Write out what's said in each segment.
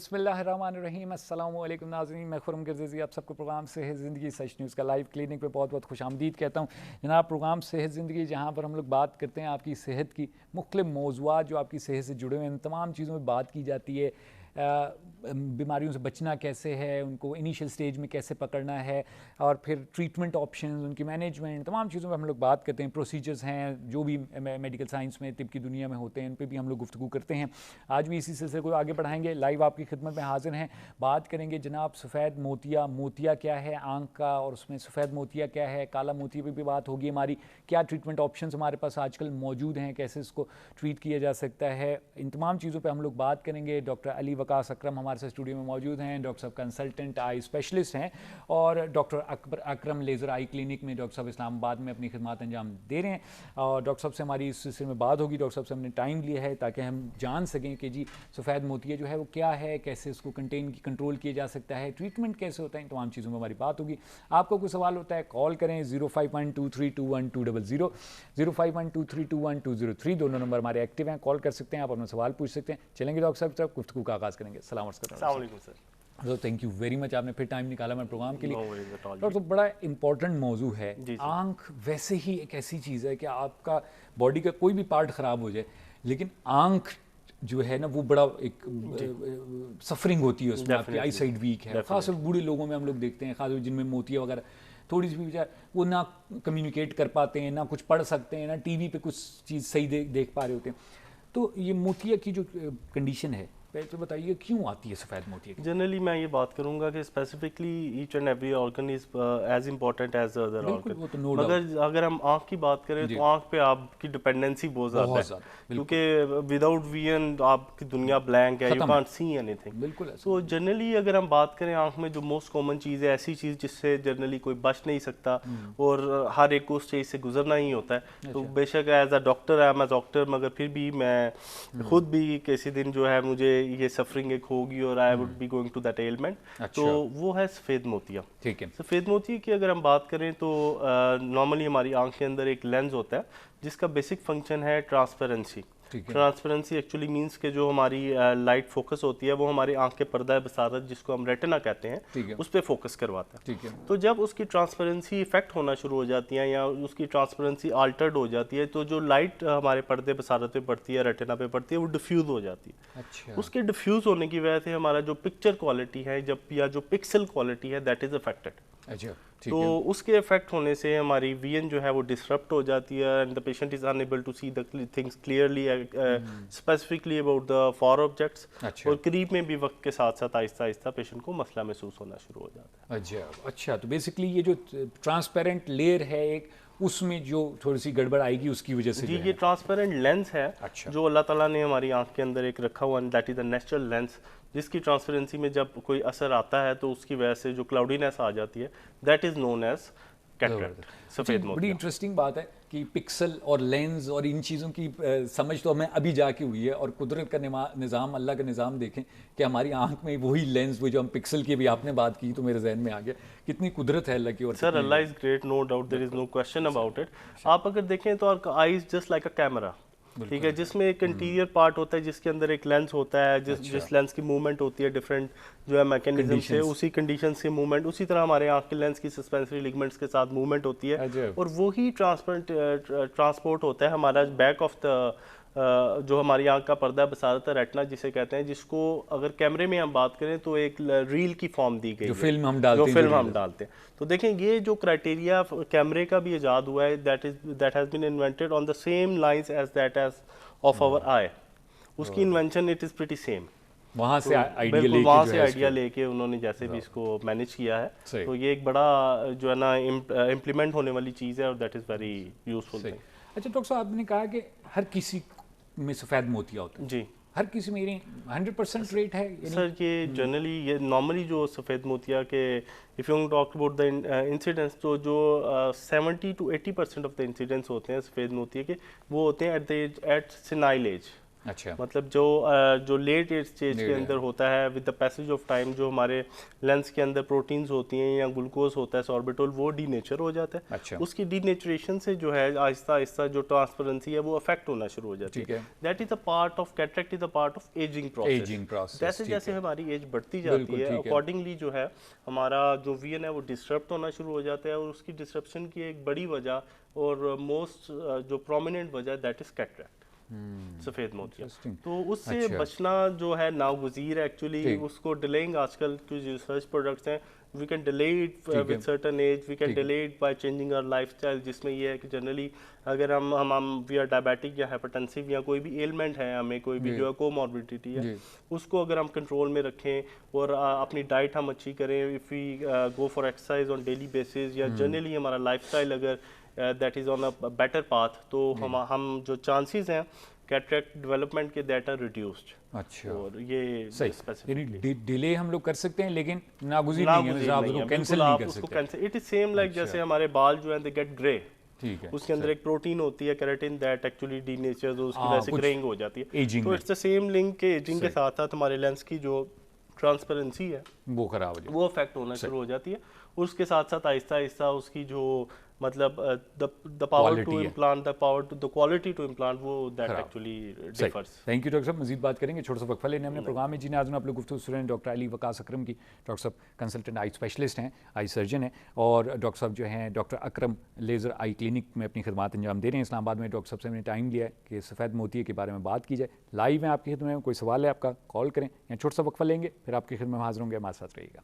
बिस्मिल्लाहिर्रहमानिर्रहीम, अस्सलाम वालेकुम नाज़रीन, मैं खुरम गर्ज़ी आप सबको प्रोग्राम सेहत ज़िंदगी सच न्यूज़ का लाइव क्लिनिक पे बहुत बहुत खुशामदीद कहता हूँ। जनाब, प्रोग्राम सेहत ज़िंदगी जहाँ पर हम लोग बात करते हैं आपकी सेहत की मुख्तलिफ मौज़ूआत जो आपकी सेहत से जुड़े हुए हैं, तमाम चीज़ों में बात की जाती है। बीमारियों से बचना कैसे है, उनको इनिशियल स्टेज में कैसे पकड़ना है, और फिर ट्रीटमेंट ऑप्शंस, उनकी मैनेजमेंट, तमाम चीज़ों पर हम लोग बात करते हैं। प्रोसीजर्स हैं जो भी मेडिकल साइंस में, तिब की दुनिया में होते हैं, उन पर भी हम लोग गुफ्तगू करते हैं। आज भी इसी सिलसिले को आगे बढ़ाएंगे। लाइव आपकी खिदमत में हाजिर हैं। बात करेंगे जनाब सफ़ेद मोतिया, मोतिया क्या है आँख का, और उसमें सफ़ेद मोतिया क्या है, काला मोतिया पर भी बात होगी हमारी। क्या ट्रीटमेंट ऑप्शंस हमारे पास आजकल मौजूद हैं, कैसे इसको ट्रीट किया जा सकता है, इन तमाम चीज़ों पर हम लोग बात करेंगे। डॉक्टर अली वकास अकरम हमारे साथ स्टूडियो में मौजूद हैं। डॉक्टर साहब कंसल्टेंट आई स्पेशलिस्ट हैं, और डॉक्टर अकरम लेज़र आई क्लिनिक में डॉक्टर साहब इस्लामाबाद में अपनी खिदमत अंजाम दे रहे हैं। और डॉक्टर साहब से हमारी इस सिलसिले में बात होगी। डॉक्टर साहब से हमने टाइम लिया है ताकि हम जान सकें कि जी सफ़ेद मोतिया जो है वो क्या है, कैसे इसको कंट्रोल किया जा सकता है, ट्रीटमेंट कैसे होता है, इन तमाम चीज़ों में हमारी बात होगी। आपको कोई सवाल होता है कॉल करें 0512321200, 0512321203, दोनों नंबर हमारे एक्टिव हैं, कॉल कर सकते हैं, आप अपना सवाल पूछ सकते हैं। चलेंगे डॉक्टर साहब तक गुफ्तगू का आगाज़ करेंगे। अस्सलाम वालेकुम सर। तो थैंक यू वेरी मच, आपने फिर टाइम निकाला मेरे प्रोग्राम के लिए। और तो बड़ा इंपॉर्टेंट मौजू है। आँख वैसे ही एक ऐसी चीज़ है कि आपका बॉडी का कोई भी पार्ट ख़राब हो जाए, लेकिन आँख जो है ना वो बड़ा एक सफरिंग होती है उसमें, आपकी आई साइड वीक है। खासकर बूढ़े लोगों में हम लोग देखते हैं, खासकर जिनमें मोतिया वगैरह थोड़ी सी भी विचार, वो ना कम्युनिकेट कर पाते हैं, ना कुछ पढ़ सकते हैं, ना टीवी पे कुछ चीज़ सही देख पा रहे होते हैं। तो ये मोतिया की जो कंडीशन है, पहले तो बताइए क्यों आती है सफ़ेद मोतिया की? जनरली मैं ये बात करूंगा कि specifically each and every organ is as important as other organ. तो मगर अगर हम आँख की बात करें तो आँख पे आपकी डिपेंडेंसी बहुत ज़्यादा है, क्योंकि विदाउट विजन आपकी दुनिया ब्लैंक है, यू कांट सी एनीथिंग। बिल्कुल। तो जनरली अगर हम बात करें आँख में जो मोस्ट कॉमन चीज़ है, ऐसी चीज़ जिससे जनरली कोई बच नहीं सकता और हर एक को उस चीज़ से गुजरना ही होता है। तो बेशक as a doctor I am a doctor, मगर फिर भी मैं खुद भी किसी दिन जो है मुझे ये सफरिंग होगी और I would be going to that element. तो वो है सफ़ेद मोतिया। ठीक है। सफ़ेद मोतिया की अगर हम बात करें तो नॉर्मली हमारी आंख के अंदर एक लेंस होता है जिसका बेसिक फंक्शन है ट्रांसपेरेंसी। ट्रांसपेरेंसी एक्चुअली मींस के जो हमारी लाइट फोकस होती है वो हमारी आंख के पर्दा बसारत, जिसको हम रेटिना कहते हैं, उस पर फोकस करवाता है। ठीक है। तो जब उसकी ट्रांसपेरेंसी इफेक्ट होना शुरू हो जाती है या उसकी ट्रांसपेरेंसी अल्टर्ड हो जाती है, तो जो लाइट हमारे पर्दे बसारत पे पड़ती है, रेटिना पे पड़ती है, वो डिफ्यूज हो जाती है। अच्छा। उसके डिफ्यूज होने की वजह से हमारा जो पिक्चर क्वालिटी है या जो पिक्सल क्वालिटी है दैट इज अफेक्टेड। अच्छा। तो उसके इफेक्ट होने से हमारी विजन जो है वो डिसरप्ट हो जाती है and the patient is unable to see the things clearly, specifically about the far objects. और करीब में भी वक्त के साथ साथ आहिस्ता आहिस्ता पेशेंट को मसला महसूस होना शुरू हो जाता है। अच्छा। तो बेसिकली ये जो ट्रांसपेरेंट लेयर है एक, उसमें जो थोड़ी सी गड़बड़ आएगी उसकी वजह से जी, ये ट्रांसपेरेंट लेंस है। अच्छा। जो अल्लाह ताला ने हमारी आंख के अंदर एक रखा हुआ, that is the natural lens, जिसकी ट्रांसपेरेंसी में जब कोई असर आता है तो उसकी वजह से जो क्लाउडीनेस आ जाती है, that is known as cataract, सफ़ेद मोतिया। बड़ी इंटरेस्टिंग बात है कि पिक्सल और लेंस और इन चीज़ों की समझ तो हमें अभी जाके हुई है, और कुदरत का निज़ाम, अल्लाह का निज़ाम देखें कि हमारी आंख में वही लेंस, वो जो हम पिक्सल की अभी आपने बात की तो मेरे जहन में आ गया, कितनी कुदरत है अल्लाह की। और sir Allah is great, no doubt, there is no question about it. आप अगर देखें तो our eyes just like a camera, ठीक है, जिसमें एक इंटीरियर पार्ट होता है जिसके अंदर एक लेंस होता है, जिस लेंस की मूवमेंट होती है डिफरेंट जो है मैकेनिज्म से, उसी कंडीशंस की मूवमेंट, उसी तरह हमारे आंख के लेंस की सस्पेंसरी लिगमेंट्स के साथ मूवमेंट होती है, और वही ट्रांसपोर्ट होता है हमारा बैक ऑफ द जो हमारी आंख का पर्दा बसारत है, रेटिना जिसे कहते हैं, जिसको अगर कैमरे में हम बात करें तो एक रील की फॉर्म दी गई, जो फिल्म हम डालते हैं। तो देखें ये जो क्राइटेरिया कैमरे का भी इजाद हुआ है, that has been invented on the same lines as that age of our eye. उसकी invention it is pretty same. वहाँ से आइडिया लेके उन्होंने जैसे भी इसको मैनेज किया है, तो ये एक बड़ा जो है ना इम्प्लीमेंट होने वाली चीज़ है, और that is very useful thing. अच्छा डॉक्टर साहब, आपने कहा कि हर किसी में सफ़ेद मोतिया होता है। जी, हर किसी में 100% रेट है सर? ये जनरली ये नॉर्मली जो सफ़ेद मोतिया के if you talk about the incidents, तो जो 70 to 80% ऑफ द इंसिडेंट्स होते हैं सफ़ेद मोतिया के, वो होते हैं एट सिनाइल एज। अच्छा। मतलब जो लेट एज स्टेज के अंदर होता है, with the passage of time जो हमारे लेंस के अंदर प्रोटीन्स होती हैं या ग्लूकोज होता है सॉर्बिटोल, वो डीनेचर हो जाता है। अच्छा। उसकी डीनेचरेशन से जो है आहिस्ता आहिस्ता जो ट्रांसपेरेंसी है वो अफेक्ट होना शुरू हो जाती है। That is a part of cataract, is a part of ageing process. जैसे जैसे हमारी एज बढ़ती जाती है अकॉर्डिंगली जो है हमारा जो विजन है वो डिस्टर्ब होना शुरू हो जाता है, और उसकी डिस्ट्रप्शन की एक बड़ी वजह और मोस्ट जो प्रोमिनेंट वजह दैट इज कैटरेक्ट, सफेद मोतिया। तो उससे बचना जो है नागुज़ीर एक्चुअली, उसको डिलेइंग आजकल कुछ रिसर्च प्रोडक्ट्स हैं, we can delay it with certain age, we can delay it by changing our lifestyle, जिसमें ये है कि जनरली अगर हम वी आर डायबिटिक या हाइपरटेंसिव या कोई भी एलिमेंट है, हमें कोई भी जो है कोमॉर्बिडिटी है, उसको अगर हम कंट्रोल में रखें और अपनी डाइट हम अच्छी करें, if we go for exercise on daily basis, या जनरली हमारा लाइफस्टाइल अगर that is on a better path, तो हम जो चांसेस हैं कैटरेक्ट डेवलपमेंट के दैट आर रिड्यूस्ड। अच्छा। और ये सही डिले हम लोग कर सकते हैं लेकिन नागुज़ीर नहीं है, आप उसको कैंसिल नहीं कर सकते। इट इज सेम लाइक जैसे हमारे बाल जो हैं दे गेट ग्रे, ठीक है, उसके अंदर एक प्रोटीन होती है केराटिन दैट एक्चुअली डीनेचर्स, उसकी वजह से ग्रेइंग हो जाती है। तो इट्स द सेम लिंक के एजिंग के साथ साथ हमारे लेंस की जो ट्रांसपेरेंसी है वो खराब हो जाती है, वो अफेक्ट होना शुरू हो जाती है। और उसके साथ साथ आहिस्ता आहिस्ता उसकी जो मतलब the power to implant, the power to the quality to implant, वो that actually differs. Thank you doctor साहब, मजीद बात करेंगे, छोटा सा वक्फा लेने हमने प्रोग्राम में। जी नाज़रीन, आप लोग गुफ्तगू सुन रहे हैं डॉक्टर अली वकास अकरम की। डॉक्टर साहब कंसल्टेंट आई स्पेशलिस्ट हैं, आई सर्जन हैं, और डॉक्टर साहब जो हैं डॉक्टर अकरम लेज़र आई क्लिनिक में अपनी खिदमत अंजाम दे रहे हैं इस्लामाबाद में। डॉक्टर साहब से हमने टाइम लिया है कि सफ़ेद मोतिये के बारे में बात की जाए। लाइव है आपकी खिदमत में, कोई सवाल है आपका कॉल करें, या छोटा सा वक्फा लेंगे फिर आपकी खिदमत में हाजिर होंगे, हमारे साथ रहिएगा।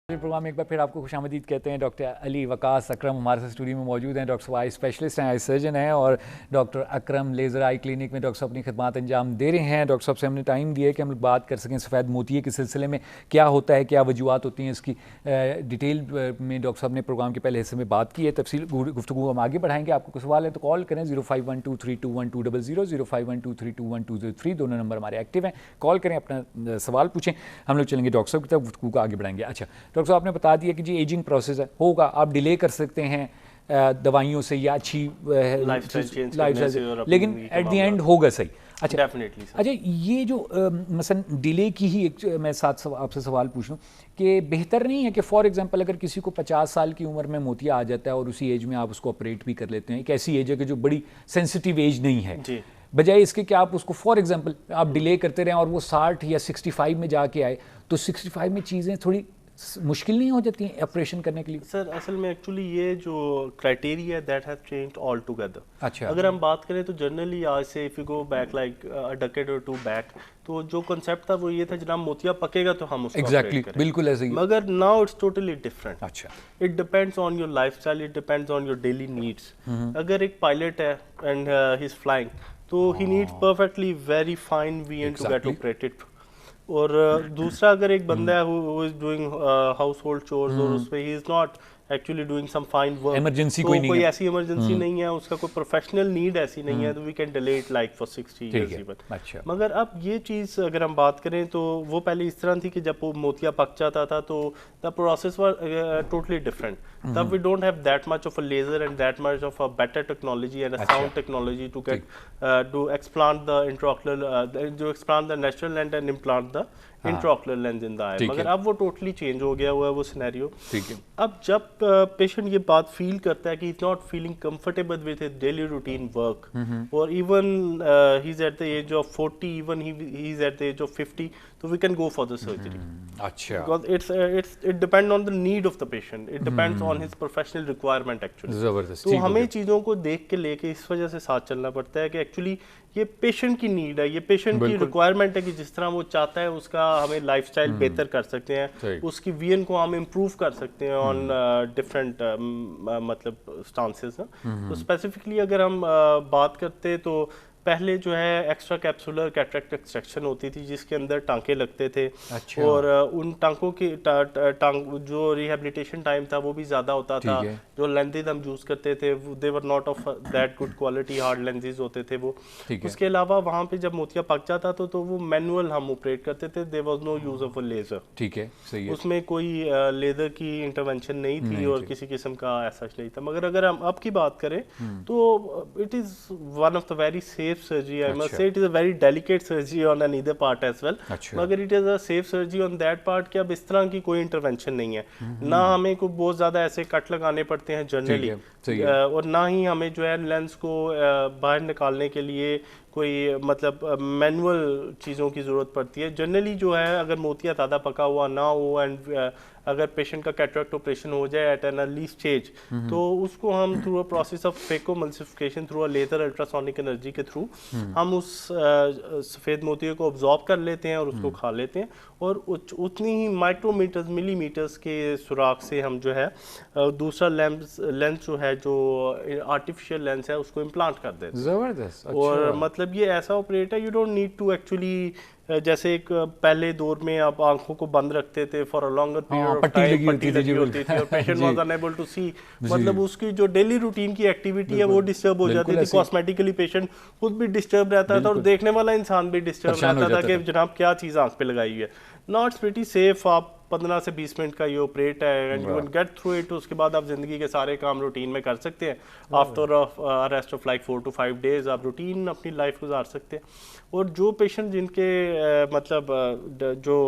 प्रोग्राम में एक बार फिर आपको खुशामदीद कहते हैं। डॉक्टर अली वकास अकरम हमारे साथ स्टूडियो में मौजूद हैं। डॉक्टर साहब आई स्पेशलिस्ट हैं, आई सर्जन हैं, और डॉक्टर अकरम लेज़र आई क्लिनिक में डॉक्टर साहब अपनी खिदमत अंजाम दे रहे हैं। डॉक्टर साहब से हमने टाइम दिया है कि हम लोग बात कर सकें सफ़ेद मोतिये के सिलसिले में क्या होता है, क्या वजूहत होती हैं, इसकी डिटेल में डॉक्टर साहब ने प्रोग्राम के पहले हिस्से में बात की है। तफसील गुफ्तगू हम आगे बढ़ाएंगे। आपको कोई सवाल है तो कॉल करें 0512321200, 0512321203, दोनों नंबर हमारे एक्टिव हैं। कॉल करें, अपना सवाल पूछें, हम लोग चलेंगे डॉक्टर साहब की तरफ, गुफ्तगू को आगे बढ़ाएंगे। अच्छा डॉक्टर साहब, आपने बता दिया कि जी एजिंग प्रोसेस है, होगा, आप डिले कर सकते हैं दवाइयों से या अच्छी लाइफस्टाइल, लेकिन एट द एंड होगा सही। अच्छा डेफिनेटली। अच्छा, ये जो मसलन डिले की ही एक मैं साथ आपसे सवाल पूछ लूँ कि बेहतर नहीं है कि फॉर एग्जांपल अगर किसी को 50 साल की उम्र में मोतिया आ जाता है और उसी एज में आप उसको ऑपरेट भी कर लेते हैं, एक ऐसी एज है कि जो बड़ी सेंसिटिव एज नहीं है, बजाय इसके कि आप उसको फॉर एग्जांपल आप डिले करते रहें और वो 60 या 65 में जाके आए, तो 65 में चीज़ें थोड़ी मुश्किल नहीं हो जाती हैं ऑपरेशन करने के लिए? सर असल में एक्चुअली ये जो criteria that has changed all together. अच्छा। अगर हम बात करें तो जनरली आज से if you go back like a decade और टू बैक, तो जो कांसेप्ट था वो ये था जनाब मोतिया पकेगा तो हम उसको एग्जैक्टली बिल्कुल ऐसे ही, मगर नाउ इट्स टोटली डिफरेंट। अच्छा। It depends on your lifestyle, it depends on your daily needs. अगर एक पायलट है एंड ही इज फ्लाइंग, तो he needs perfectly very fine vision to get operated. और दूसरा अगर एक बंदा है who is doing household chores और उसमें he is not actually doing some fine work, emergency तो कोई ऐसी इमरजेंसी नहीं है, उसका कोई प्रोफेशनल नीड ऐसी नहीं है, तो we can delay it like for 60 years even. अच्छा। मगर अब ये चीज़ अगर हम बात करें तो वो पहले इस तरह थी कि जब वो मोतिया पक जाता था तो the process were totally different. तब we don't have that much of a laser and that much of a better technology and a sound technology to get to explant the intraocular, जो explant the natural lens and implant the intraocular lens in the eye. मगर अब वो totally change हो गया हुआ है वो scenario. अब जब पेशेंट ये बात फील करता है कि is not feeling comfortable with his daily routine work, और even he is at the age of 40, even he is at the age of 50, तो we can go for the surgery. अच्छा। Because it depends on the need of the patient. It depends on his professional requirement actually. ज़बरदस्त। तो हमें चीज़ों को देख के लेके इस वजह से साथ चलना पड़ता है कि एक्चुअली ये पेशेंट की नीड है, ये पेशेंट की रिक्वायरमेंट है कि जिस तरह वो चाहता है उसका हमें लाइफस्टाइल बेहतर कर सकते हैं, उसकी विजन को हम इम्प्रूव कर सकते हैं ऑन डिफरेंट मतलब स्टांसेस हैं। तो स्पेसिफिकली अगर हम बात करते तो पहले जो है एक्स्ट्रा कैप्सुलर कैटरेक्ट एक्सट्रैक्शन होती थी जिसके अंदर टांके लगते थे। अच्छा। और उन टांकों की टांग जो रिहेबिलिटेशन टाइम था वो भी ज़्यादा होता था। ठीक है। जो लेंसेज हम यूज़ करते थे they were not of that good quality, hard lenses होते थे वो। ठीक है। उसके अलावा वहाँ पे जब मोतिया पक जाता तो वो मैनुअल हम ऑपरेट करते थे, there was no use of a laser. ठीक है, सही है। उसमें कोई लेदर की इंटरवेंशन नहीं थी नहीं और थी। किसी किस्म का ऐसा नहीं था। मगर अगर हम अब की बात करें तो it is one of the very safe surgery. I must अच्छा। Say it is a very delicate surgery on an either part as well, अच्छा। मगर it is a safe surgery on that part कि अब इस तरह की कोई intervention नहीं है। ना हमें को बहुत ज़्यादा ऐसे कट लगाने पड़ते हैं ठीक जनरली, है, सही है। और ना ही हमें जो है लेंस को बाहर निकालने के लिए कोई मतलब मैनुअल चीज़ों की ज़रूरत पड़ती है। जनरली जो है अगर मोतिया ज़्यादा पका हुआ ना हो एंड अगर पेशेंट का कैटरेक्ट ऑपरेशन हो जाए एट एन अर्ली स्टेज, तो उसको हम through a process of phacoemulsification through a laser ultrasonic energy के थ्रू हम उस सफ़ेद मोतियों को ऑब्जॉर्ब कर लेते हैं और उसको खा लेते हैं। और उतनी ही माइक्रोमीटर्स मिलीमीटर्स के सुराख से हम जो है दूसरा लेंस जो है जो आर्टिफिशियल लेंस है उसको इम्प्लांट कर देते हैं। जबरदस्त। और अच्छा। मतलब ये ऐसा ऑपरेट है, you don't need to actually जैसे एक पहले दौर में आप आंखों को बंद रखते थे फॉर अ लॉन्गर हाँ, पीरियड ऑफ पट्टी टाइम, लगी पट्टी होती थी जी, लगी होती थी और पेशेंट जी वाज अनएबल टू सी। जी। मतलब उसकी जो डेली रूटीन की एक्टिविटी है वो बिल्कुल डिस्टर्ब हो जाती बिल्कुल थी। ऐसे ही। कॉस्मेटिकली पेशेंट खुद भी डिस्टर्ब रहता था और बिल्कुल देखने वाला इंसान भी डिस्टर्ब परेशान हो रहता था जाता कि था। जनाब क्या चीज़ आंख पे लगाई हुई है। Not pretty safe. आप 15 से 20 मिनट का ये ऑपरेट है एंड यू वाह। Can get through it. उसके बाद आप जिंदगी के सारे काम रूटीन में कर सकते हैं। After rest of like 4 to 5 days आप रूटीन अपनी लाइफ गुजार सकते हैं। और जो पेशेंट जिनके मतलब जो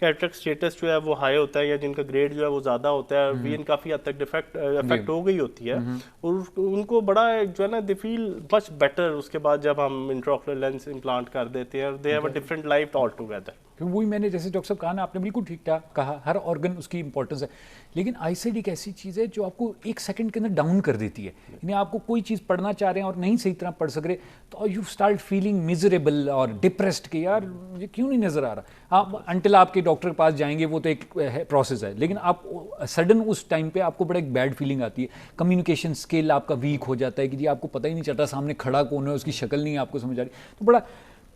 कैटरेक्ट स्टेटस जो है वो हाई होता है या जिनका ग्रेड जो है वो ज़्यादा होता है, वीन काफ़ी हद तक जी। इफेक्ट हो गई होती है और उनको बड़ा जो है ना दे फील मच बेटर उसके बाद जब हम इंट्राओकुलर लेंस इम्प्लांट कर देते हैं। They have a different life all together. क्योंकि वही मैंने जैसे डॉक्टर साहब कहा ना, आपने बिल्कुल ठीक ठाक कहा, हर ऑर्गन उसकी इंपॉर्टेंस है। लेकिन आईसाइट एक ऐसी चीज़ है जो आपको एक सेकंड के अंदर डाउन कर देती है। यानी आपको कोई चीज़ पढ़ना चाह रहे हैं और नहीं सही तरह पढ़ सक रहे तो यू स्टार्ट फीलिंग मिजरेबल और डिप्रेस्ड कि यार मुझे क्यों नहीं नज़र आ रहा। आप अंटिल आपके डॉक्टर के पास जाएंगे वो तो एक प्रोसेस है, लेकिन आप सडन उस टाइम पे आपको बड़ा एक बैड फीलिंग आती है। कम्युनिकेशन स्किल आपका वीक हो जाता है कि जी आपको पता ही नहीं चलता सामने खड़ा कौन है, उसकी शक्ल नहीं आपको समझ आ रही। तो बड़ा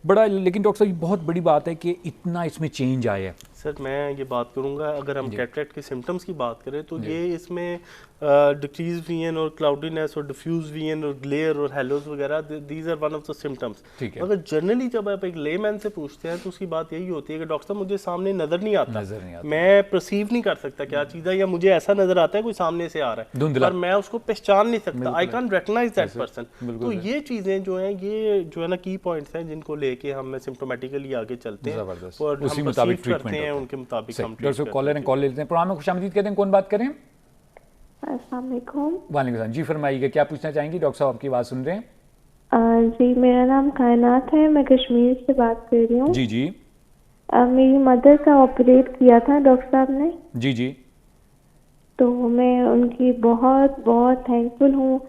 बड़ा लेकिन डॉक्टर साहब ये बहुत बड़ी बात है कि इतना इसमें चेंज आया है। सर मैं ये बात करूंगा, अगर हम जी। कैटरेक्ट के सिम्टम्स की बात करें तो जी। ये इसमें डिक्रीज विजन और क्लाउडीनेस और डिफ्यूज विजन और ग्लेयर और हेलोज वगैरह, these are one of the symptoms. ठीक है। मगर जनरली जब आप एक लेमैन से पूछते हैं तो उसकी बात यही होती है कि डॉक्टर साहब मुझे सामने नज़र नहीं आता, नजर नहीं आता, मैं परसीव नहीं कर सकता क्या चीज़ है, या मुझे ऐसा नज़र आता है कोई सामने से आ रहा है धुंधला। पर मैं उसको पहचान नहीं सकता, आई बिल्कुल कैन रिकग्नाइज दैट ऐसे, पर्सन। तो बिल्कुल ये चीज़ें जो हैं ये जो है ना की पॉइंट्स हैं जिनको लेके हम सिम्टोमेटिकली आगे चलते हैं जबरदस्त, और उसी हम मुताबिक परसीव ट्रीटमेंट करते हैं, होता है। उनके मुताबिक सही। हम डॉक्टर ट्रीट साहब करते कॉलर हैं, कॉल ले लेते हैं। प्रोग्राम में खुशामदीद कहते हैं, कौन बात करें? अस्सलाम वालेकुम। वालेकुम सलाम। जी फरमाइएगा, क्या पूछना चाहेंगी? डॉक्टर साहब आपकी बात सुन रहे हैं। जी मेरा नाम कायनात है, मैं कश्मीर से बात कर रही हूँ। जी जी मेरी मदर का ऑपरेट किया था डॉक्टर साहब ने, जी जी। तो मैं उनकी बहुत बहुत थैंकफुल हूँ।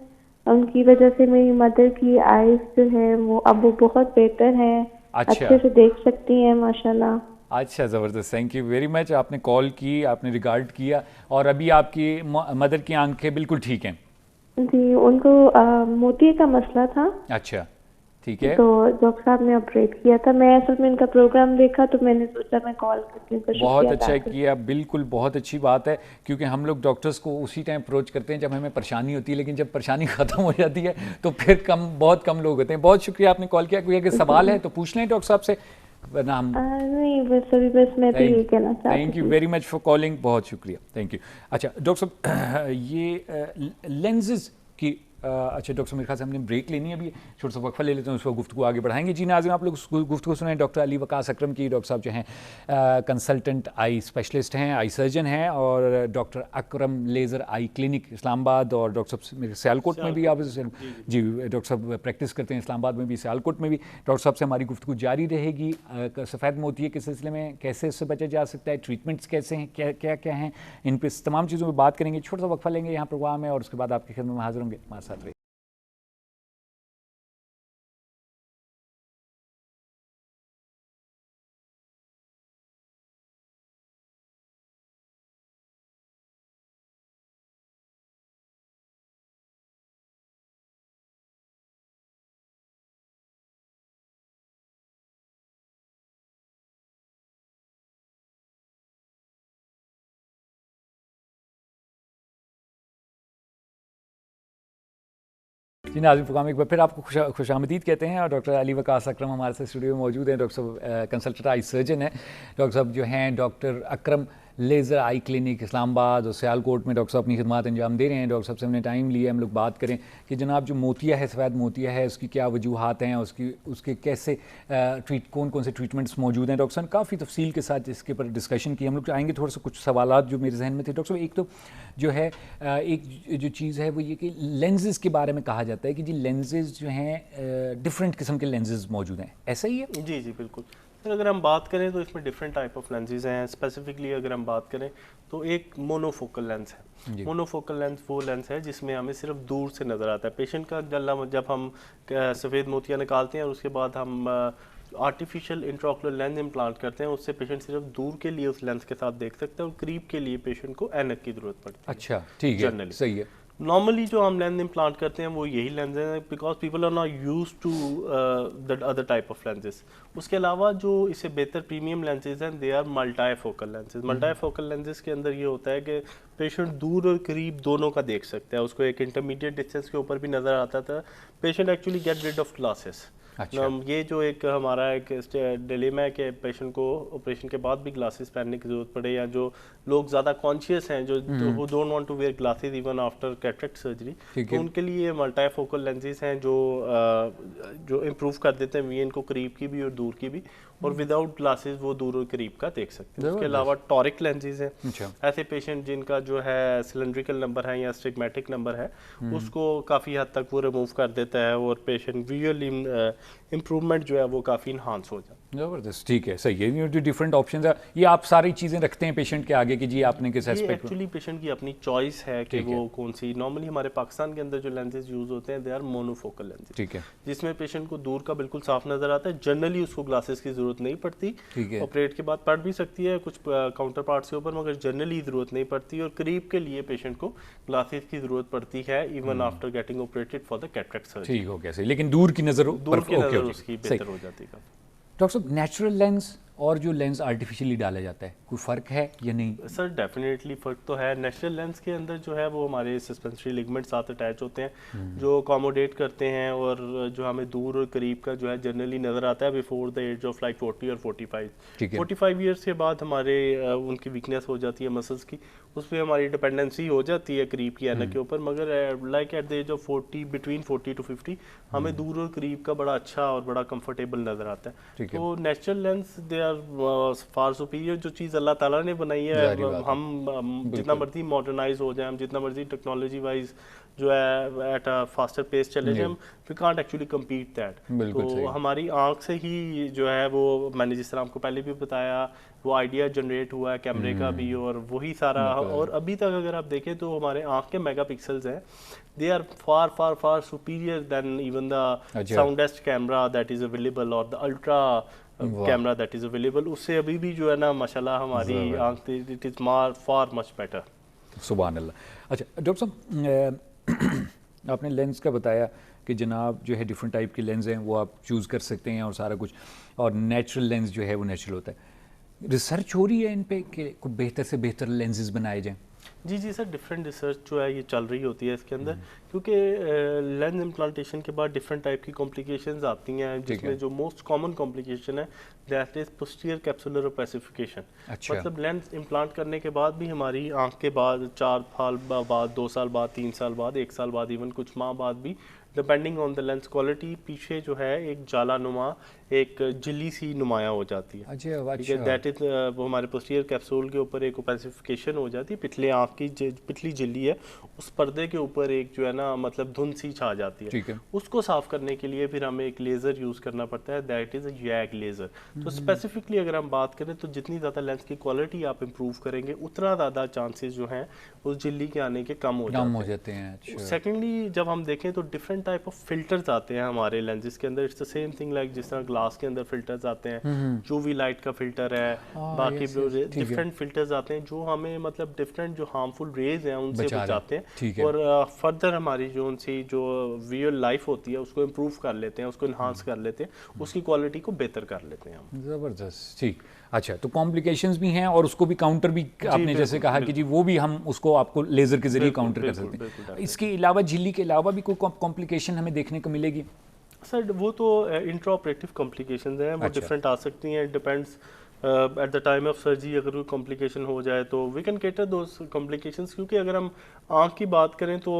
उनकी वजह से मेरी मदर की आइज जो है वो बहुत बेटर है, अच्छा अच्छे से देख सकती हैं माशाल्लाह। अच्छा, ज़बरदस्त, थैंक यू वेरी मच। आपने कॉल की, आपने रिगार्ड किया और अभी आपकी मदर की आंखें बिल्कुल ठीक हैं। जी उनको मोतिये का मसला था, अच्छा ठीक है। तो डॉक्टर साहब ने ऑपरेट किया था। मैं असल में इनका प्रोग्राम देखा तो मैंने सोचा मैं कॉल करती हूँ, तो बहुत शुक्रिया अच्छा अदा करती किया, बिल्कुल बहुत अच्छी बात है, क्योंकि हम लोग डॉक्टर्स को उसी टाइम अप्रोच करते हैं जब हमें परेशानी होती है, लेकिन जब परेशानी ख़त्म हो जाती है तो फिर बहुत कम लोग होते हैं। बहुत शुक्रिया आपने कॉल किया। कोई अगर सवाल है तो पूछ लें डॉक्टर साहब से, वरना हम नहीं बस मैं तो यही कहना चाहती थैंक यू थी। वेरी मच फॉर कॉलिंग, बहुत शुक्रिया, थैंक यू। अच्छा डॉक्टर साहब ये लेंसेज की अच्छा डॉक्टर साहब मेरे ख्याल से हमने ब्रेक लेनी है अभी, छोटा सा वक्फा ले लेते हैं, उसको गुफ्तगू आगे बढ़ाएंगे। जी नाज़रीन, आप लोग गुफ्तगू सुनाएं डॉक्टर अली वकास अकरम की। डॉक्टर साहब जो हैं कंसल्टेंट आई स्पेशलिस्ट हैं, आई सर्जन हैं, और डॉक्टर अकरम लेज़र आई क्लिनिक इस्लामाबाद, और डॉक्टर साहब मेरे सियालकोट में भी आप जी डॉक्टर साहब प्रैक्टिस करते हैं, इस्लामाबाद में भी, सियालकोट में भी। डॉक्टर साहब से हमारी गुफ्तगू जारी रहेगी। सफ़ेद मोतिये के सिलसिले में कैसे इससे बचा जा सकता है, ट्रीटमेंट्स कैसे हैं, क्या क्या क्या हैं, इन पर तमाम चीज़ों पर बात करेंगे। छोटा सा वक्फा लेंगे, यहाँ प्रोग्राम है और उसके बाद आपकी खिदमत में हाजिर होंगे। हमारे साथ रहिए। जी नाज़रीन, प्रोग्राम एक बार फिर आपको खुशामदीद कहते हैं और डॉक्टर अली वकास अकरम हमारे साथ स्टूडियो में मौजूद हैं। डॉक्टर साहब कंसल्टेंट आई सर्जन हैं। डॉक्टर साहब जो हैं डॉक्टर अकरम लेज़र आई क्लिनिक इस्लामाबाद और सियालकोट में डॉक्टर साहब अपनी खिदमत अंजाम दे रहे हैं। डॉक्टर साहब से हमने टाइम लिया, हम लोग बात करें कि जनाब जो मोतिया है, सफ़ेद मोतिया है, उसकी क्या वजूहात हैं, उसके कैसे कौन कौन से ट्रीटमेंट्स मौजूद हैं। डॉक्टर साहब काफ़ी तफसील के साथ इसके ऊपर डिस्कशन की। हम लोग आएंगे थोड़ा सा कुछ सवालात जो मेरे जहन में थे। डॉक्टर साहब एक तो जो है एक जो चीज़ है वो ये कि लेंसेज़ के बारे में कहा जाता है कि जी लेंसेज़ जो हैं डिफरेंट किस्म के लेंसेज़ मौजूद हैं, ऐसा ही है? जी जी बिल्कुल सर। अगर हम बात करें तो इसमें डिफरेंट टाइप ऑफ लेंसेज हैं। स्पेसिफिकली अगर हम बात करें तो एक मोनोफोकल लेंस है। मोनोफोकल लेंस वो लेंस है जिसमें हमें सिर्फ दूर से नज़र आता है। पेशेंट का जब हम सफ़ेद मोतिया निकालते हैं और उसके बाद हम आर्टिफिशियल इंट्राओकुलर लेंस इम्प्लांट करते हैं, उससे पेशेंट सिर्फ दूर के लिए उस लेंस के साथ देख सकता है और करीब के लिए पेशेंट को ऐनक की ज़रूरत पड़ती है। अच्छा, ठीक है, जनरली सही है। नॉर्मली जो हम लेंस इम्प्लांट करते हैं वो यही लेंस हैं, because people are not use to the other type of lenses. उसके अलावा जो इससे बेहतर प्रीमियम लेंसेज हैं they are multifocal lenses. Multifocal lenses के अंदर ये होता है कि पेशेंट दूर और करीब दोनों का देख सकता है, उसको एक इंटरमीडिएट डिस्टेंस के ऊपर भी नज़र आता था। Patient actually get rid of glasses. अच्छा। ये जो एक हमारा एक डिलेमा है कि पेशेंट को ऑपरेशन के बाद भी ग्लासेस पहनने की ज़रूरत पड़े, या जो लोग ज़्यादा कॉन्शियस हैं जो who don't want to wear glasses even after cataract surgery, तो उनके लिए मल्टीफोकल लेंसेज हैं जो इम्प्रूव कर देते हैं विजन को, करीब की भी और दूर की भी, और विदाउट ग्लासेस वो दूर और करीब का देख सकते हैं। उसके अलावा टॉरिक लेंसेज हैं। ऐसे पेशेंट जिनका जो है सिलेंड्रिकल नंबर है या स्टिग्मेटिक नंबर है उसको काफ़ी हद तक वो रिमूव कर देता है और पेशेंट विजुअली इम्प्रूवमेंट जो है वो काफ़ी इन्हांस हो जाता है। ज़बरदस्त, ठीक है, सही है। ये जो डिफरेंट ऑप्शंस है ये आप सारी चीज़ें रखते हैं पेशेंट के आगे कि जी आपने किस एस्पेक्ट में। एक्चुअली पेशेंट की अपनी चॉइस है कि वो कौन सी। नॉर्मली हमारे पाकिस्तान के अंदर जो लेंसेज यूज होते हैं दे आर मोनोफोकल लेंसेज, ठीक है, जिसमें पेशेंट को दूर का बिल्कुल साफ नजर आता है। जनरली उसको ग्लासेस की जरूरत नहीं पड़ती, ऑपरेट के बाद पड़ भी सकती है कुछ काउंटर पार्ट्स के ऊपर, मगर जनरली जरूरत नहीं पड़ती। और करीब के लिए पेशेंट को ग्लासेस की जरूरत पड़ती है even after getting operated for the cataract surgery. ठीक हो गया सही, लेकिन दूर की नज़र उसकी बेहतर हो जाती है। डॉक्टर साहब नेचुरल लेंस और जो लेंस आर्टिफिशियली डाला जाता है कोई फ़र्क है या नहीं? सर डेफिनेटली फ़र्क तो है। नेचुरल लेंस के अंदर जो है वो हमारे सस्पेंसरी लिगमेंट साथ अटैच होते हैं जो अकोमोडेट करते हैं और जो हमें दूर और करीब का जो है जनरली नज़र आता है before the age of like 40 और 45 ईयर्स के बाद हमारे उनकी वीकनेस हो जाती है मसल्स की, उस पर हमारी डिपेंडेंसी हो जाती है करीब की ऐनक के ऊपर। मगर like at the age of 40 between 40 to 50 हमें दूर और करीब का बड़ा अच्छा और बड़ा कंफर्टेबल नज़र आता है। तो natural lens they are far superior. जो चीज़ अल्लाह ताला ने बनाई है, हम जितना मर्जी मॉडर्नाइज हो जाए, हम जितना मर्जी टेक्नोलॉजी वाइज जो है एट अ फास्टर पेस चले जाए, we can't actually compete that. तो हमारी आंख से ही जो है वो, मैंने जिस तरह आपको पहले भी बताया, वो आइडिया जनरेट हुआ है कैमरे का भी और वही सारा। और अभी तक अगर आप देखें तो हमारे आंख के मेगापिक्सल्स हैं, they are far far far superior than even the soundest camera that is available और the ultra camera that is available. उससे अभी भी जो है ना माशाल्लाह हमारी आंख it is far much better. सुभान अल्लाह। अच्छा डॉक्टर साहब आपने लेंस का बताया कि जनाब जो है डिफरेंट टाइप के लेंस हैं वो आप चूज़ कर सकते हैं और सारा कुछ, और नेचुरल लेंस जो है वो नेचुरल होता है। रिसर्च हो रही है इन पे कि कुछ बेहतर से बेहतर लेंसेज बनाए जाएं? जी जी सर, डिफरेंट रिसर्च जो है ये चल रही होती है इसके अंदर, क्योंकि लेंस इम्प्लांटेशन के बाद डिफरेंट टाइप की कॉम्प्लिकेशंस आती हैं, जिसमें जो मोस्ट कॉमन कॉम्प्लिकेशन है that is posterior capsular opacification. मतलब लेंस इम्प्लांट करने के बाद भी हमारी आंख के बाद 4 साल बाद, 2 साल बाद, 3 साल बाद, 1 साल बाद, इवन कुछ माह बाद भी, depending on the lens quality, पीछे जो है एक जाला नुमा एक झिल्ली सी नुमाया हो जाती है। अच्छा, दैट इज वो हमारे पोस्टीरियर कैप्सूल के ऊपर एक ओपेसिफिकेशन हो जाती है, पिछले आँख की पिछली झिल्ली है उस पर्दे के ऊपर एक जो है ना मतलब धुंध सी छा जाती है। उसको साफ करने के लिए फिर हमें एक लेज़र यूज़ करना पड़ता है, that is a YAG laser. तो स्पेसिफिकली अगर हम बात करें तो जितनी ज़्यादा लेंस की क्वालिटी आप इम्प्रूव करेंगे उतना ज़्यादा चांसेस जो हैं उस झिल्ली के आने के कम हो जाते हैं। सेकेंडली जब हम देखें तो डिफरेंट टाइप ऑफ फिल्टर्स आते हैं हमारे लेंसेज के अंदर। It's the same thing like जिस तरह ग्लास के अंदर फिल्टर्स आते हैं, UV लाइट का फिल्टर है, बाकी डिफरेंट फिल्टर्स आते हैं जो हमें मतलब डिफरेंट जो हार्मफुल रेज हैं उनसे बचा रहे हैं। बचाते ठीक हैं है। और फर्दर हमारी जो उनसी जो रियल लाइफ होती है उसको इम्प्रूव कर लेते हैं, उसको इन्हांस कर लेते हैं, उसकी क्वालिटी को बेहतर कर लेते हैं हम। ज़बरदस्त, ठीक। अच्छा, तो कॉम्प्लिकेशंस भी हैं और उसको भी काउंटर भी आपने जैसे कहा कि जी वो भी हम उसको आपको लेज़र के ज़रिए काउंटर कर सकते हैं। इसके अलावा झिल्ली के अलावा भी कोई कॉम्प्लिकेशन हमें देखने को मिलेगी? सर वो तो इंट्राऑपरेटिव कॉम्प्लिकेशंस हैं, वो अच्छा। डिफरेंट आ सकती हैं, depends at the time of surgery अगर कोई कॉम्प्लिकेशन हो जाए तो we can cater those complications, क्योंकि अगर हम आँख की बात करें तो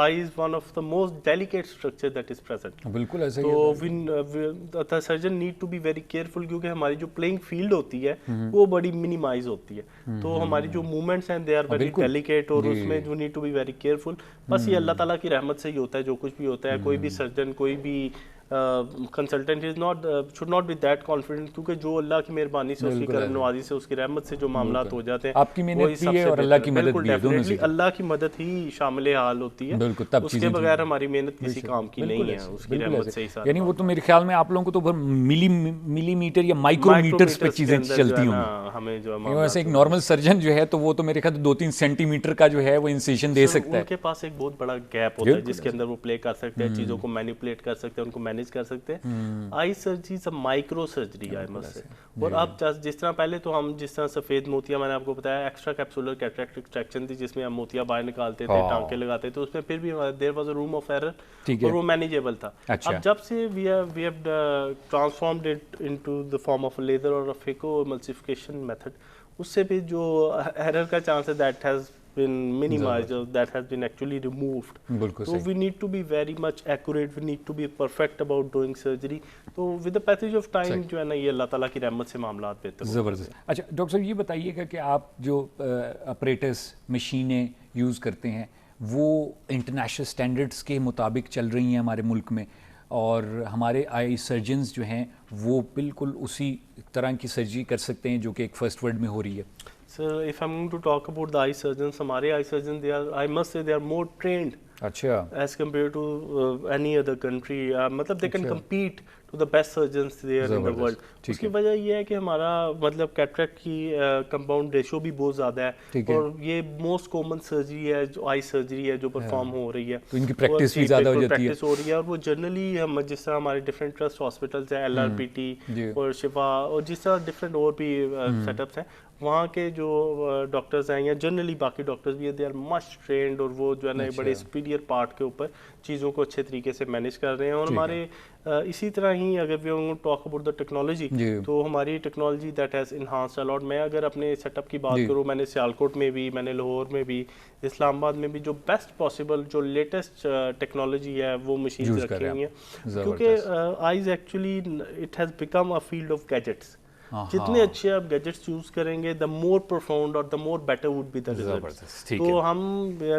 eye is one of the most delicate structure that is present. बिल्कुल ऐसा ही तो है। The surgeon need to be very careful, क्योंकि हमारी जो प्लेइंग फील्ड होती है वो बड़ी मिनिमाइज होती है, तो हमारी जो मूवमेंट्स हैं दे आर वेरी बिल्कुल। डेलिकेट और जी। उसमें जो need to be very careful. बस ये अल्लाह ताला की रहमत से ही होता है, जो कुछ भी होता है। कोई भी सर्जन, कोई भी consultant is not should not be that confident, क्योंकि जो अल्लाह की मेहरबानी से, उसकी बिल्कुल करम है। नवाजी से, उसकी रहमत से जो मामलात हो जाते हैं, आपकी मेहनत वही भी सबसे है और बेहतर अल्लाह की मदद बिल्कुल भी है, दोनों डेफिनेटली से। अल्लाह की मदद ही शामिल हाल होती है, बिल्कुल, तब उसके चीज़ें बगैर हमारी मेहनत किसी काम की बिल्कुल नहीं है, ऐसे, उसकी बिल्कुल रहमत ऐसे। से ही सारा यानी वो काम तो मेरे ख्याल में आप लोगों को तो मिलीमीटर या माइक्रोमीटर्स पे माइक्रोमीटर्स के चीज़ें अंदर जो चलती है होंगी। ना, हमें जो है वैसे मामलात एक होते नॉर्मल सर्जन जो है तो वो तो मेरे ख्याल 2-3 सेंटीमीटर का जो है वो इंसिशन दे हैं। सकता है। उनके पास एक बहुत बड़ा गैप होता है बिल्कुल जिसके अंदर वो प्ले कर सकते हैं, चीज़ों को मैनिपुलेट कर सकते हैं, उनको मैनेज कर सकते हैं। Eye surgery is a micro surgery I must say. और अब जिस तरह पहले तो हम जिस तरह सफ़ेद मोतिया, मैंने आपको बताया, एक्स्ट्रा कैप्सुलर कैटरेक्ट एक्सट्रैक्शन थी जिसमें हम मोतिया बाहर निकालते थे, टांके लगाते थे, उसमें फिर भी there was a room of error ठीक है। और वो मैनेजेबल था। अच्छा। अब जब से we have transformed it into the form of a laser और अ फेको एमल्सिफिकेशन मेथड, उससे भी जो एरर का चांस है that has been minimized or that has been actually removed. बिल्कुल So सही। we need to be very much accurate, we need to be perfect about doing surgery. तो with the passage of time जो है ना, ये अल्लाह ताला की रहमत से मामलात बेहतर हो ज़बरदस्त। अच्छा डॉक्टर साहब, ये बताइएगा कि आप जो अपरेटस मशीनें यूज़ करते हैं वो इंटरनेशनल स्टैंडर्ड्स के मुताबिक चल रही हैं हमारे मुल्क में, और हमारे आई सर्जन्स जो हैं वो बिल्कुल उसी तरह की सर्जरी कर सकते हैं जो कि एक फर्स्ट वर्ल्ड में हो रही है? Sir, if I'm going to talk about the eye surgeons, हमारे eye surgeons, they are, I must say, they are more trained अच्छा। as compared to any other country. मतलब they can compete to the best surgeons there in the ज़बरदस्त, world. ठीक उसकी है। वजह ये है कि हमारा मतलब कैटरेक्ट की कंपाउंड रेशो भी बहुत ज़्यादा है, ठीक है। और ये मोस्ट कॉमन सर्जरी है, जो आई सर्जरी है जो परफॉर्म हो रही है, तो इनकी और practice भी जी, ज़्यादा हो बिल्कुल जाती है। practice हो रही है। और वो जनरली हम जिस तरह हमारे डिफरेंट ट्रस्ट हॉस्पिटल्स हैं, LRPT जी। और शिफा और जिस तरह डिफरेंट और भी सेटअप्स हैं, वहाँ के जो डॉक्टर्स हैं या जनरली बाकी डॉक्टर्स भी है, दे आर मच ट्रेंड, और वो जो है ना एक बड़े सुपीरियर पार्ट के ऊपर चीज़ों को अच्छे तरीके से मैनेज कर रहे हैं। और हमारे इसी तरह ही अगर we talk about the technology, तो हमारी technology that has enhanced a lot. मैं अगर अपने सेटअप की बात करूँ, मैंने सियालकोट में भी, मैंने लाहौर में भी, इस्लामाबाद में भी जो बेस्ट पॉसिबल जो लेटेस्ट टेक्नोलॉजी है वो मशीन रखी हुई हैं, क्योंकि eyes actually it has become a field of gadgets. जितने अच्छे आप गैजेट्स यूज करेंगे, द मोर प्रोफाउंड और the more better would be the results. तो हम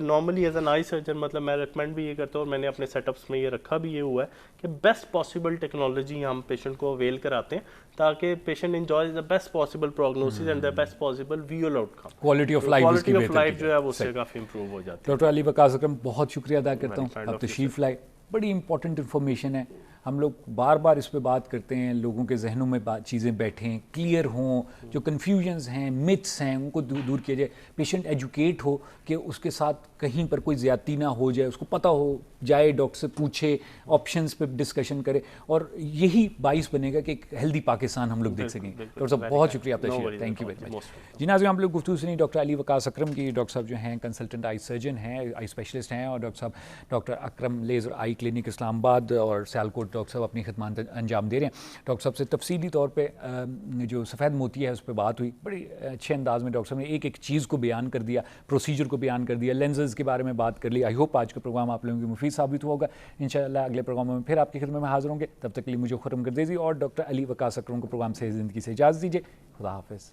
normally as an eye surgeon, मतलब मैं रिकमेंड भी ये करता हूँ और मैंने अपने सेटअप्स में ये रखा भी ये हुआ है कि बेस्ट पॉसिबल टेक्नोलॉजी हम पेशेंट को अवेल कराते हैं, ताकि patient enjoy the best possible prognosis and the best possible visual outcome. Quality of life जो है वो उससे काफ़ी इंप्रूव हो जाती है। डॉक्टर अली वकास अकरम, बहुत शुक्रिया अदा करता हूँ, आप तशरीफ लाए। बड़ी इंपॉर्टेंट इन्फॉर्मेशन है, हम लोग बार बार इस पे बात करते हैं, लोगों के जहनों में चीज़ें बैठें, क्लियर हों, जो कन्फ्यूजन्स हैं, मिथ्स हैं, उनको दूर किया जाए, पेशेंट एजुकेट हो कि उसके साथ कहीं पर कोई ज़्यादती ना हो जाए, उसको पता हो जाए, डॉक्टर से पूछे, ऑप्शंस पे डिस्कशन करे, और यही बाइस बनेगा कि एक हेल्दी पाकिस्तान हम लोग देख सकेंगे। डॉक्टर साहब बहुत शुक्रिया आपका, थैंक यू वेरी मच। जी नाज़रीन, हम लोग गुफ्तगू सुनी डॉक्टर अली वकास अकरम की। डॉक्टर साहब जो हैं कंसल्टेंट आई सर्जन हैं, आई स्पेशलिस्ट हैं, और डॉक्टर साहब डॉक्टर अकरम लेज़र आई क्लिनिक इस्लामाबाद और सियालकोट डॉक्टर साहब अपनी खिदमत अंजाम दे रहे हैं। डॉक्टर साहब से तफसीली तौर पर जो सफ़ेद मोती है उस पर बात हुई, बड़ी अच्छे अंदाज में डॉक्टर साहब ने एक एक चीज़ को बयान कर दिया, प्रोसीजर को बयान कर दिया, लेंसेज के बारे में बात कर ली। आई होप आज का प्रोग्राम आप लोगों को मुफीद साबित हुआ होगा। इंशाअल्लाह अगले प्रोग्रामों में फिर आपकी खिदमत में हाजिर होंगे। तब तक के लिए मुझे खुरम गर्देज़ी और डॉक्टर अली वकास अकरम को प्रोग्राम से ज़िंदगी से इजाज़त दीजिए। खुदा हाफ़िज़।